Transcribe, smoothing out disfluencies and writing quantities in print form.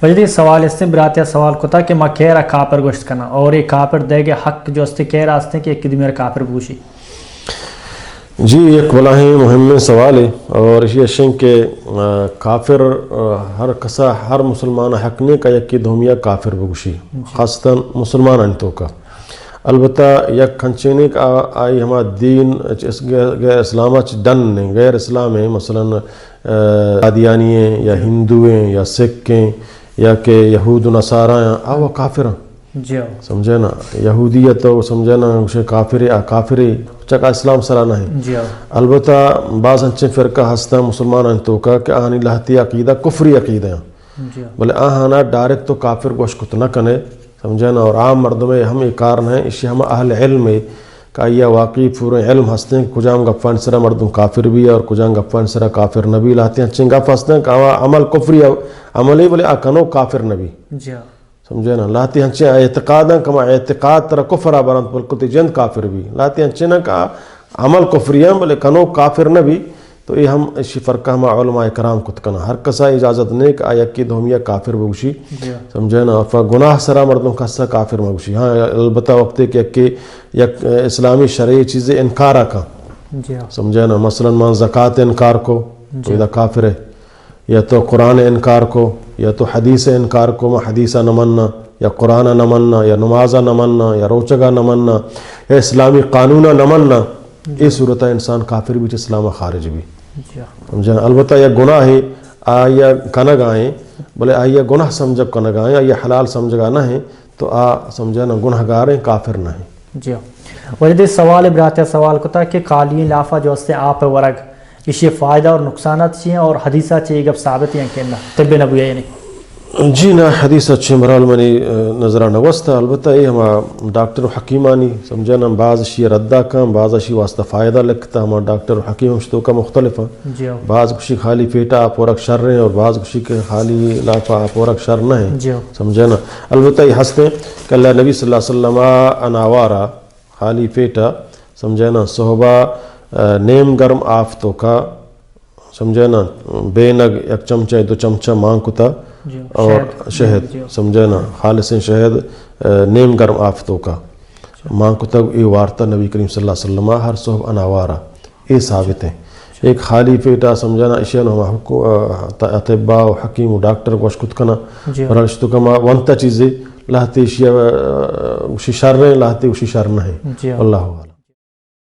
وجدی سوال اس سے براتیا سوال کو تھا کہ ما کہہ رہا کافر گوشت کرنا اور یہ کافر دے گے حق جو اس سے کہہ رہا اس نے کہ ایک دن میرا کافر بوشی. جی ایک بلا ہی مهم سوال ہے اور اسی اشیاء کہ کافر ہر کسا ہر مسلمان حق نے کا یکی دھومیا کافر بگوشی خاصتاً مسلمان انتو کا. البتہ یک کھنچینے کا آئی ہما دین غیر اسلامہ ڈن نے غیر اسلام ہیں مثلاً قادیانی ہیں یا ہندو ہیں یا سکھ ہیں یا کہ یہود و نصارہ ہیں آوہ کافر ہیں. سمجھے نا یہودیت تو سمجھے نا کافری چکا اسلام سرانہ ہے. البتہ بعض انچے فرقہ ہستا مسلمان انتو کا کہ آہنی لہتی عقیدہ کفری عقیدہ ہیں بلے آہانا ڈائریکٹ تو کافر گوش کت نہ کنے سمجھے نا. اور عام مردم ہم ایک کارن ہیں اسی ہم اہل علم ہے کہ یہ واقعی پورے علم ہستے ہیں کجام گفان سرا مردم کافر بھی ہے اور کجام گفان سرا کافر نبی لاتے ہیں چنگا ہستے ہیں کہ عمل کفری عملی بلے آکنو کافر نبی سمجھے نا. لاتی ہنچے اعتقاد ہیں کما اعتقاد ترہ کفرہ برند بلکتی جند کافر بھی لاتی ہنچے نا کہ عمل کفری ہیں بلے کنو کافر نبی. تو یہ ہم اسی فرقہ ہم علماء کرام کت کنا ہر کسا اجازت نیک آیا کی دھومیا کافر بگوشی سمجھے نا. گناہ سرا مردم کسا کافر مگوشی. ہاں البتہ وقت ہے کہ یک اسلامی شرعی چیزیں انکارہ کا سمجھے نا. مثلا من زکاة انکار کو تو یہ کافر ہے یا تو قرآن انکار کو یا تو حدیث انکار کو ما حدیثہ نہ مننا یا قرآن نہ مننا یا نمازہ نہ مننا یا روچگا نہ مننا یا اسلامی قانونہ نہ مننا یہ صورتہ انسان کافر بھی اسلام خارج بھی سمجھنا. البتہ یہ گناہ ہے آیا کنگ آئیں بلے آیا گناہ سمجھب کنگ آئیں آیا حلال سمجھگا نہ ہیں تو سمجھنا گناہ گاریں کافر نہ ہیں. جی وجدی سوال براتیا سوال کو تھا کہ قالین لافہ جو اس سے آپ ورگ اسی فائدہ اور نقصانات چاہیے اور حدیثہ چاہیے گب ثابت ہیں کہ طب نبوی ہے نہیں. جی نا حدیث اچھے مرال منی نظرہ نوستا. البتہ یہ ہما ڈاکٹر حکیمانی سمجھنا بعض اشی ردہ کا بعض اشی واسطہ فائدہ لگتا ہما ڈاکٹر حکیم اشتو کا مختلف ہے. بعض کشی خالی پیٹا آپ ورک شر ہیں اور بعض کشی کے خالی لافہ آپ ورک شر نہ ہیں سمجھنا. البتہ یہ ہستے کہ اللہ نبی صلی اللہ علیہ وسلم اناوارا خالی پیٹا سمجھنا صحبہ نیم گرم آفتوں کا سمجھے نا بے نگ یک چمچہ دو چمچہ مانکتا اور شہد سمجھے نا خالص شہد نیم گرم آفتوں کا مانکتا یہ وارتا نبی کریم صلی اللہ علیہ وسلم ہر صحب اناوارا یہ ثابت ہیں. ایک خالی پیٹا سمجھنا اشیاء اطباء و حکیم و ڈاکٹر کو اشکت کنا اور اشتو کما ونتا چیزیں لاہتے اشیاء اسی شر ہیں لاہتے اسی شر نہ ہیں. اللہ عالم.